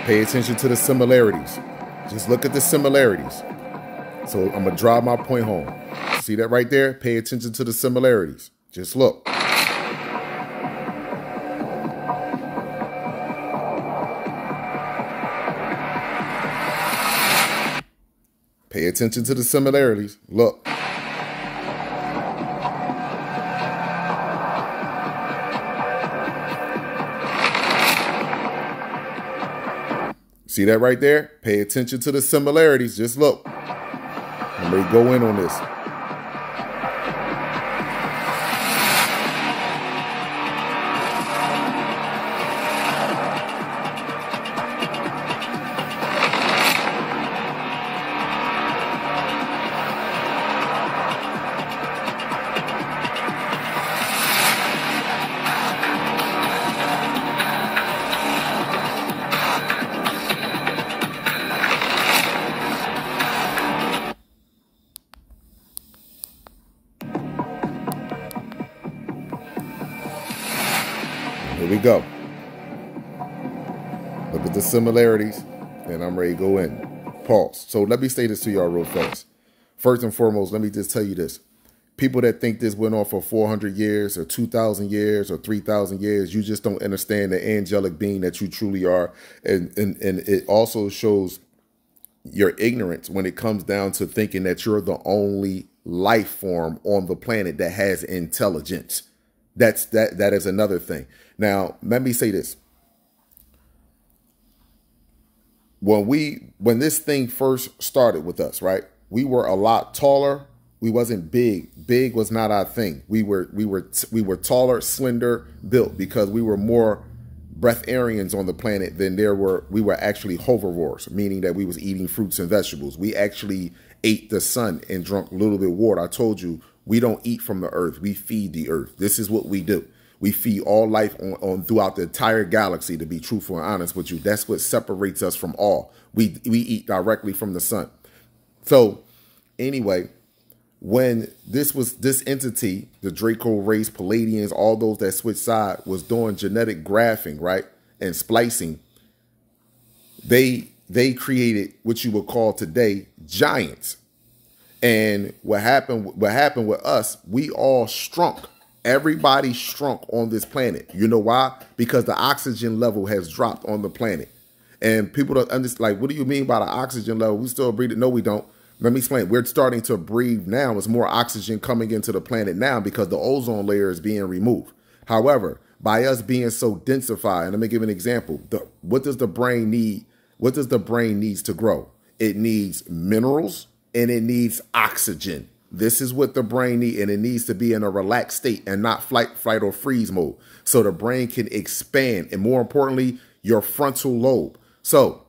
Pay attention to the similarities. Just look at the similarities. So I'm going to drive my point home. See that right there? Pay attention to the similarities. Just look. Pay attention to the similarities. Look. See that right there? Pay attention to the similarities. Just look. I'm ready to go in on this. Here we go. Look at the similarities, and I'm ready to go in. Pause. So let me say this to y'all real fast. First and foremost, let me just tell you this. People that think this went on for 400 years or 2,000 years or 3,000 years, you just don't understand the angelic being that you truly are. And it also shows your ignorance when it comes down to thinking that you're the only life form on the planet that has intelligence. That is another thing. Now, let me say this. When this thing first started with us, right? We were a lot taller. We wasn't big. Big was not our thing. We were taller, slender built because we were more breatharians on the planet than we were actually herbivores, meaning that we was eating fruits and vegetables. We actually ate the sun and drank a little bit of water. I told you, we don't eat from the earth. We feed the earth. This is what we do. We feed all life on throughout the entire galaxy, to be truthful and honest with you. That's what separates us from all. We eat directly from the sun. So anyway, when this entity, the Draco race, Palladians, all those that switched side, was doing genetic grafting, right, and splicing, they created what you would call today giants. And what happened with us, we all shrunk. Everybody shrunk on this planet. You know why? Because the oxygen level has dropped on the planet. And people don't understand, like, what do you mean by the oxygen level? We still breathe it. No, we don't. Let me explain. We're starting to breathe now. There's more oxygen coming into the planet now because the ozone layer is being removed. However, by us being so densified, and let me give an example. What does the brain need? What does the brain needs to grow? It needs minerals and it needs oxygen. This is what the brain needs, and it needs to be in a relaxed state and not flight, or freeze mode. So the brain can expand, and more importantly, your frontal lobe. So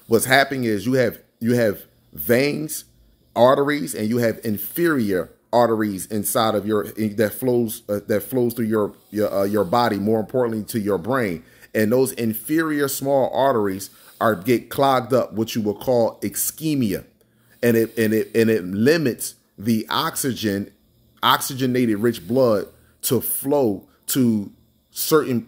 what's happening is you have veins, arteries, and you have inferior arteries inside of that flows through your body, more importantly to your brain. And those inferior small arteries get clogged up, what you will call ischemia. And it limits the oxygenated rich blood to flow to certain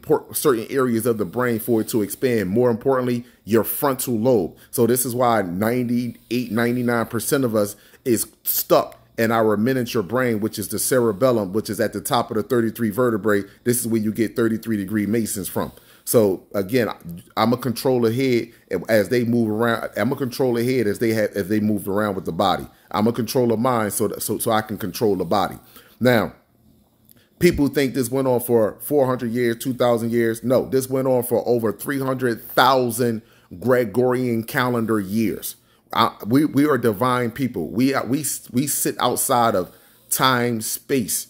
areas of the brain for it to expand. More importantly, your frontal lobe. So this is why 98, 99% of us is stuck in our miniature brain, which is the cerebellum, which is at the top of the 33 vertebrae. This is where you get 33-degree Masons from. So again, I'm a controller head as they move around. I'm a controller head as they move around with the body. I'm a controller mind so I can control the body. Now, people think this went on for 400 years, 2,000 years. No, this went on for over 300,000 Gregorian calendar years. We are divine people. We sit outside of time, space.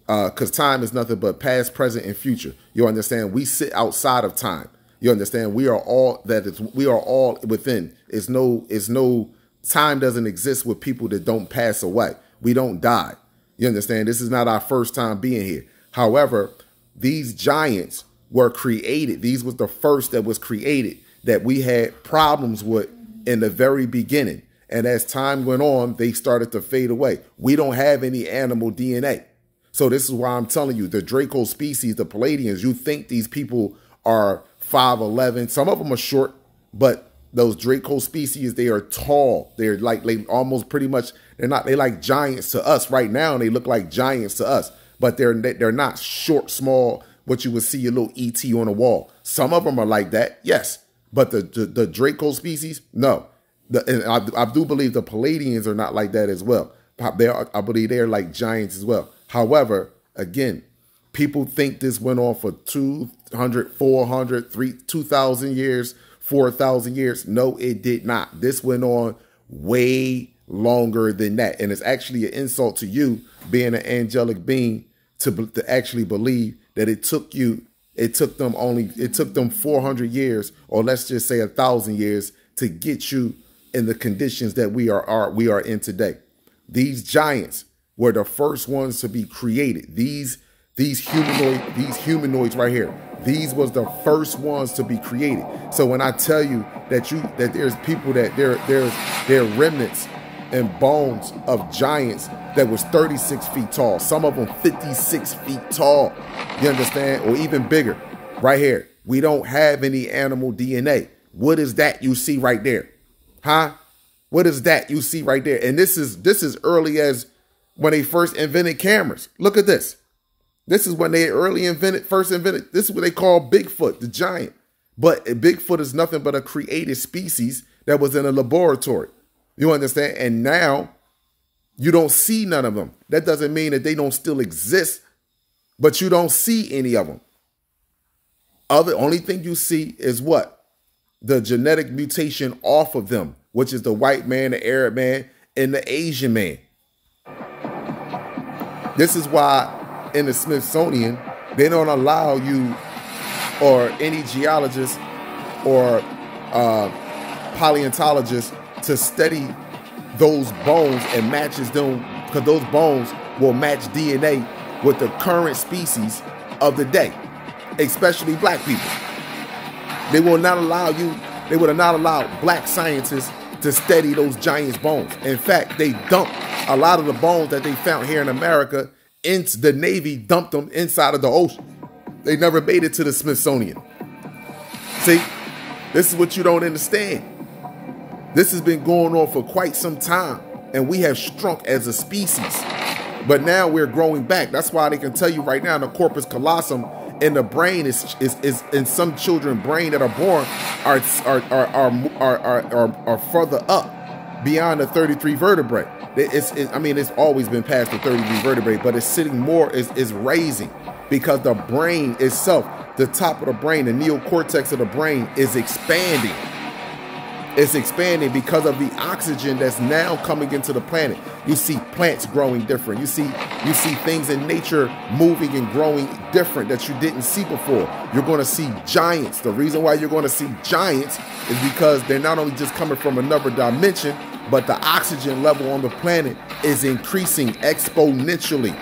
Because time is nothing but past, present, and future. You understand? We sit outside of time. You understand? We are all within. It's no time doesn't exist with people that don't pass away. We don't die. You understand? This is not our first time being here. However, these giants were created. These was the first that was created that we had problems with in the very beginning. And as time went on, they started to fade away. We don't have any animal DNA. So this is why I'm telling you, the Draco species, the Palladians, you think these people are 5'11". Some of them are short. But those Draco species, they are tall. They're like almost pretty much, they like giants to us right now, and they look like giants to us. But they're not short, small, what you would see a little ET on a wall. Some of them are like that, yes. But the Draco species, no. And I do believe the Palladians are not like that as well. I believe they're like giants as well. However, again, people think this went on for 200, 400, 2,000 years, 4,000 years. No, it did not. This went on way longer than that. And it's actually an insult to you, being an angelic being, to actually believe that it took them 400 years, or let's just say 1,000 years, to get you in the conditions that we are in today. These giants were the first ones to be created. These humanoids right here, these was the first ones to be created. So when I tell you that there's people that there are remnants and bones of giants that was 36 feet tall, some of them 56 feet tall, you understand, or even bigger. Right here, we don't have any animal DNA. What is that you see right there? Huh? What is that you see right there? And this is early as when they first invented cameras. Look at this. This is when they first invented. This is what they call Bigfoot, the giant. But Bigfoot is nothing but a created species that was in a laboratory. You understand? And now you don't see none of them. That doesn't mean that they don't still exist, but you don't see any of them. Only thing you see is what? The genetic mutation off of them, which is the white man, the Arab man, and the Asian man. This is why in the Smithsonian, they don't allow you or any geologist or paleontologist to study those bones and matches them, because those bones will match DNA with the current species of the day, especially black people. They will not allow you, they would have not allowed black scientists to study those giants' bones. In fact, they dumped a lot of the bones that they found here in America. The Navy dumped them inside of the ocean. They never made it to the Smithsonian. See, this is what you don't understand. This has been going on for quite some time, and we have shrunk as a species. But now we're growing back. That's why they can tell you right now the corpus callosum in the brain is in some children's brain that are born are further up beyond the 33 vertebrae. It's always been past the 33 vertebrae, but it's sitting more, is raising, because the brain itself, the top of the brain, the neocortex of the brain is expanding. It's expanding because of the oxygen that's now coming into the planet. You see plants growing different. You see things in nature moving and growing different that you didn't see before. You're going to see giants. The reason why you're going to see giants is because they're not only just coming from another dimension, but the oxygen level on the planet is increasing exponentially.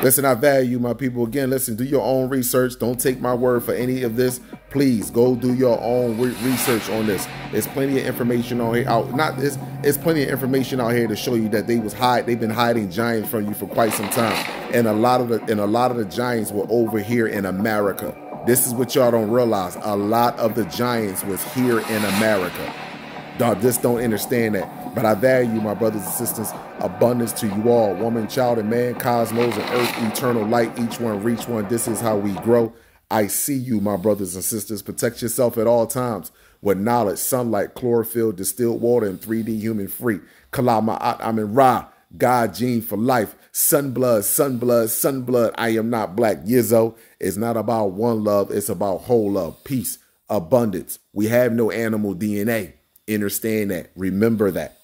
Listen, I value my people. Again, listen, do your own research. Don't take my word for any of this. Please go do your own research on this. There's plenty of information on here. It's plenty of information out here to show you that they've been hiding giants from you for quite some time. And a lot of the giants were over here in America. This is what y'all don't realize. A lot of the giants was here in America. Dog, just don't understand that. But I value my brothers and sisters. Abundance to you all. Woman, child, and man, cosmos and earth, eternal light. Each one reach one. This is how we grow. I see you, my brothers and sisters. Protect yourself at all times with knowledge, sunlight, chlorophyll, distilled water, and 3D human free. Kalama'at Amin Ra. God gene for life. Sunblood, sunblood, sunblood. I am not black. Yizzo. It's not about one love. It's about whole love. Peace. Abundance. We have no animal DNA. Understand that. Remember that.